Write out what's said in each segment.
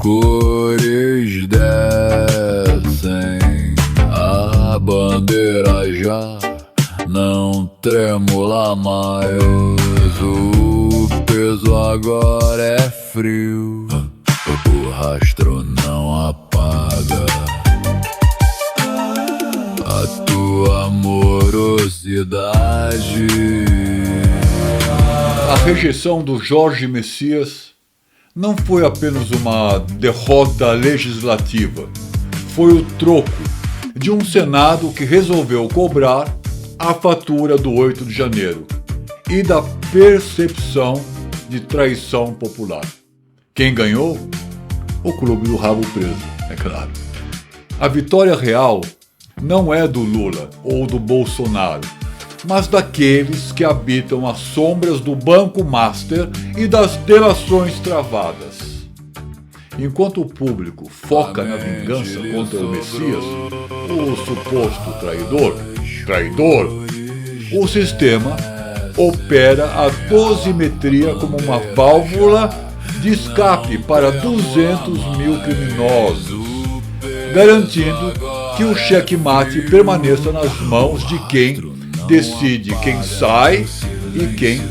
cores descem, a bandeira já não tremula mais. O peso agora é frio, o rastro não apaga a tua amorosidade. A rejeição do Jorge Messias não foi apenas uma derrota legislativa, foi o troco de um Senado que resolveu cobrar a fatura do 8 de janeiro e da percepção de traição popular. Quem ganhou? O clube do rabo preso, é claro. A vitória real não é do Lula ou do Bolsonaro, mas daqueles que habitam as sombras do Banco Master e das delações travadas. Enquanto o público foca na vingança contra o Messias, o suposto traidor, o sistema opera a dosimetria como uma válvula de escape para 200 mil criminosos, garantindo que o checkmate permaneça nas mãos de quem decide quem sai e quem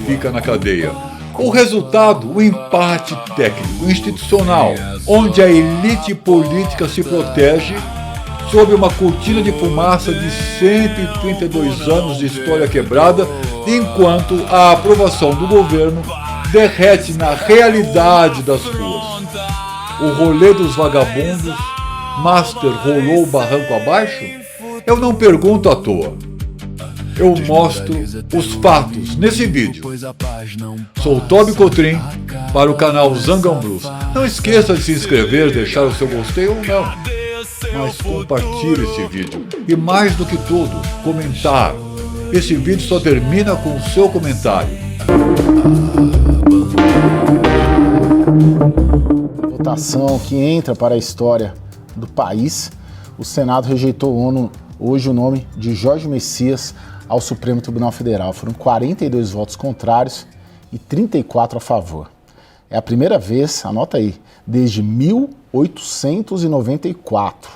fica na cadeia. O resultado, o empate técnico institucional, onde a elite política se protege sob uma cortina de fumaça de 132 anos de história quebrada, enquanto a aprovação do governo derrete na realidade das ruas. O rolê dos vagabundos, Master rolou o barranco abaixo? Eu não pergunto à toa. Eu mostro os fatos nesse vídeo. Sou Toby Cotrim para o canal Zangão Blues. Não esqueça de se inscrever, deixar o seu gostei ou não. Mas compartilhe esse vídeo. E mais do que tudo, comentar. Esse vídeo só termina com o seu comentário. Votação que entra para a história do país. O Senado rejeitou hoje o nome de Jorge Messias ao Supremo Tribunal Federal. Foram 42 votos contrários e 34 a favor. É a primeira vez, anota aí, desde 1894,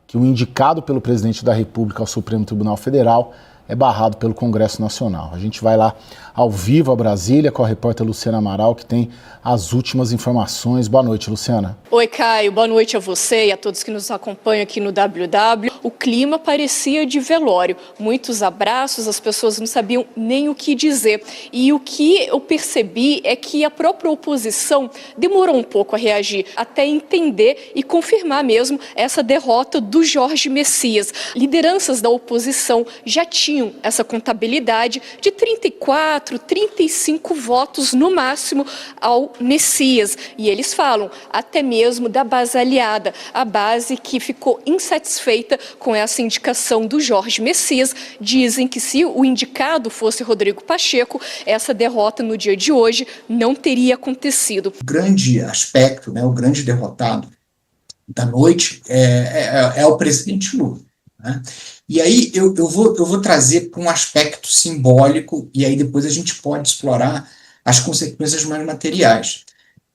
que o indicado pelo presidente da República ao Supremo Tribunal Federal é barrado pelo Congresso Nacional. A gente vai lá ao vivo a Brasília com a repórter Luciana Amaral, que tem as últimas informações. Boa noite, Luciana. Oi, Caio. Boa noite a você e a todos que nos acompanham aqui no WW. O clima parecia de velório. Muitos abraços, as pessoas não sabiam nem o que dizer. E o que eu percebi é que a própria oposição demorou um pouco a reagir, até entender e confirmar mesmo essa derrota do Jorge Messias. Lideranças da oposição já tinham essa contabilidade de 34, 35 votos no máximo ao Messias. E eles falam até mesmo da base aliada, a base que ficou insatisfeita com essa indicação do Jorge Messias. Dizem que se o indicado fosse Rodrigo Pacheco, essa derrota no dia de hoje não teria acontecido. O grande aspecto, o grande derrotado da noite é o presidente Lula, né? E aí eu vou trazer para um aspecto simbólico, e aí depois a gente pode explorar as consequências mais materiais.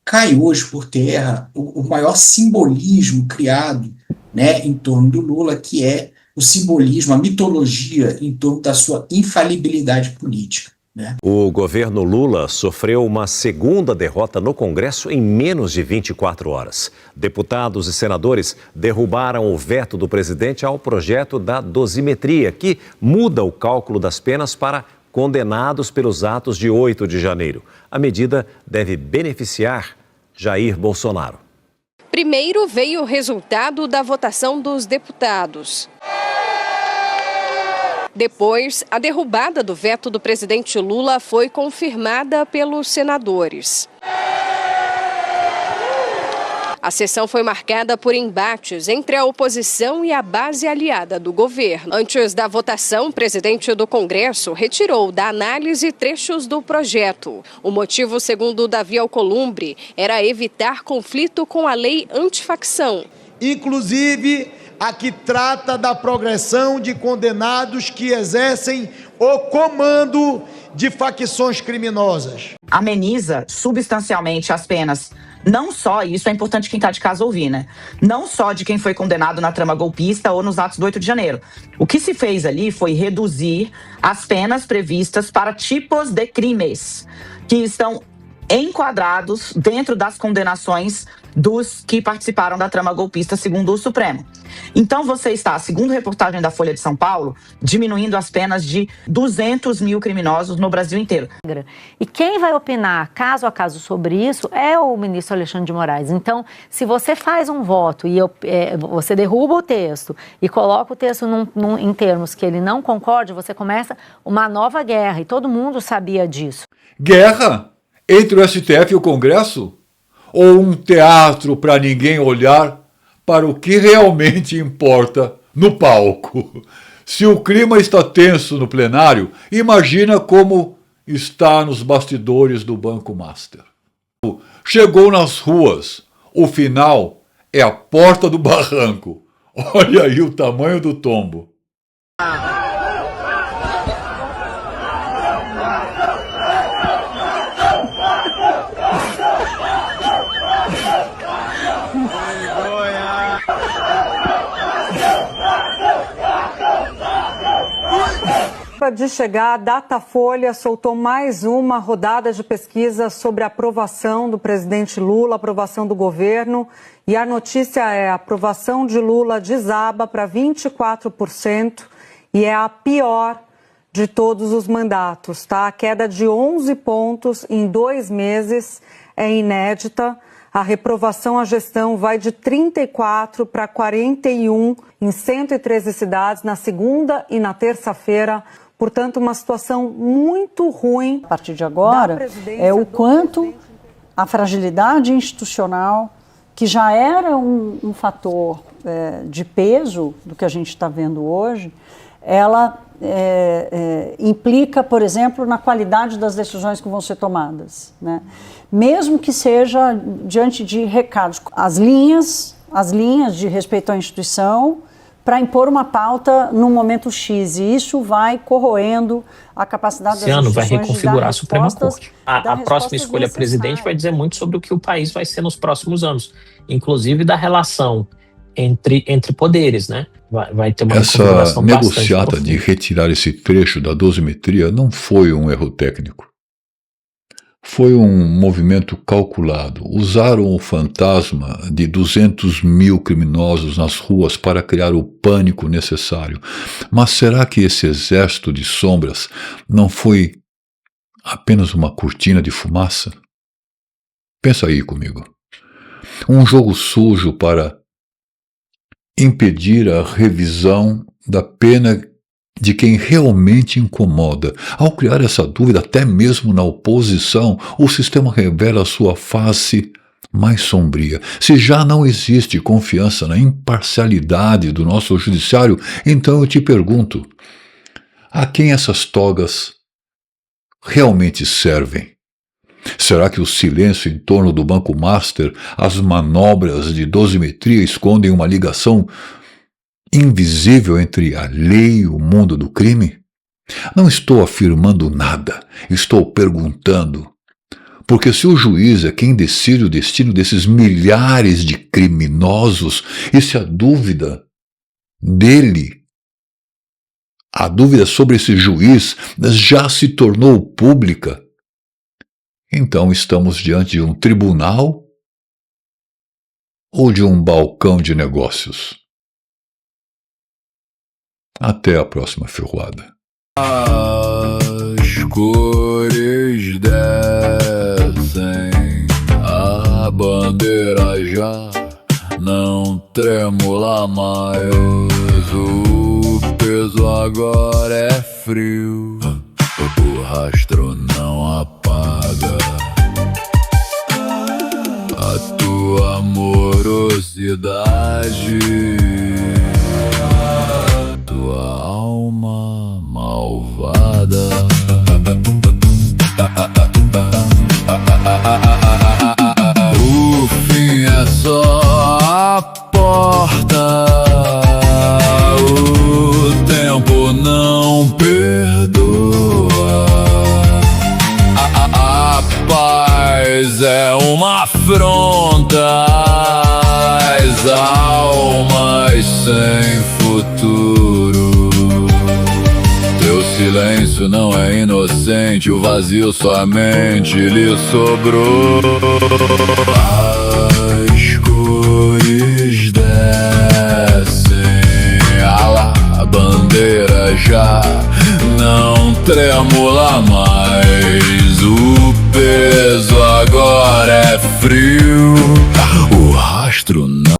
Cai hoje por terra o maior simbolismo criado, em torno do Lula, que é o simbolismo, a mitologia em torno da sua infalibilidade política. O governo Lula sofreu uma segunda derrota no Congresso em menos de 24 horas. Deputados e senadores derrubaram o veto do presidente ao projeto da dosimetria, que muda o cálculo das penas para condenados pelos atos de 8 de janeiro. A medida deve beneficiar Jair Bolsonaro. Primeiro veio o resultado da votação dos deputados. Depois, a derrubada do veto do presidente Lula foi confirmada pelos senadores. A sessão foi marcada por embates entre a oposição e a base aliada do governo. Antes da votação, o presidente do Congresso retirou da análise trechos do projeto. O motivo, segundo Davi Alcolumbre, era evitar conflito com a lei antifacção. Inclusive, a que trata da progressão de condenados que exercem o comando de facções criminosas. Ameniza substancialmente as penas não só, e isso é importante quem está de casa ouvir, né? Não só de quem foi condenado na trama golpista ou nos atos do 8 de janeiro. O que se fez ali foi reduzir as penas previstas para tipos de crimes que estão enquadrados dentro das condenações dos que participaram da trama golpista, segundo o Supremo. Então você está, segundo reportagem da Folha de São Paulo, diminuindo as penas de 200 mil criminosos no Brasil inteiro. E quem vai opinar caso a caso sobre isso é o ministro Alexandre de Moraes. Então, se você faz um voto e você derruba o texto e coloca o texto em termos que ele não concorde, você começa uma nova guerra, e todo mundo sabia disso. Guerra entre o STF e o Congresso? Ou um teatro para ninguém olhar para o que realmente importa no palco? Se o clima está tenso no plenário, imagina como está nos bastidores do Banco Master. Chegou nas ruas, o final é a porta do barranco. Olha aí o tamanho do tombo. De chegar, a Datafolha soltou mais uma rodada de pesquisa sobre a aprovação do presidente Lula, aprovação do governo. E a notícia é: a aprovação de Lula desaba para 24% e é a pior de todos os mandatos, tá? A queda de 11 pontos em 2 meses é inédita. A reprovação à gestão vai de 34 para 41 em 113 cidades na segunda e na terça-feira. Portanto, uma situação muito ruim. A partir de agora, é o quanto a fragilidade institucional, que já era um fator de peso do que a gente está vendo hoje, ela implica, por exemplo, na qualidade das decisões que vão ser tomadas, né? Mesmo que seja diante de recados. As linhas de respeito à instituição, para impor uma pauta no momento X, e isso vai corroendo a capacidade das instituições vai reconfigurar a Suprema respostas, Corte. A próxima escolha presidente vai dizer muito sobre o que o país vai ser nos próximos anos, inclusive da relação entre poderes, né? Vai ter uma reconfiguração bastante Essa negociata profunda. de retirar esse trecho da dosimetria não foi um erro técnico. Foi um movimento calculado. Usaram o fantasma de 200 mil criminosos nas ruas para criar o pânico necessário. Mas será que esse exército de sombras não foi apenas uma cortina de fumaça? Pensa aí comigo. Um jogo sujo para impedir a revisão da pena de quem realmente incomoda. Ao criar essa dúvida, até mesmo na oposição, o sistema revela a sua face mais sombria. Se já não existe confiança na imparcialidade do nosso judiciário, então eu te pergunto, a quem essas togas realmente servem? Será que o silêncio em torno do Banco Master, as manobras de dosimetria escondem uma ligação invisível entre a lei e o mundo do crime? Não estou afirmando nada, estou perguntando. Porque se o juiz é quem decide o destino desses milhares de criminosos, e se a dúvida dele, a dúvida sobre esse juiz já se tornou pública, então estamos diante de um tribunal ou de um balcão de negócios? Até a próxima ferroada. As cores descem, a bandeira já não tremula mais. O peso agora é frio, o rastro não apaga a tua amorosidade, tua alma malvada. O fim é só a porta, o tempo não perdoa. A paz é uma afronta prontas, almas sem futuro. Teu silêncio não é inocente, o vazio somente lhe sobrou. As cores descem, a bandeira já não tremula mais. O peso agora é frio.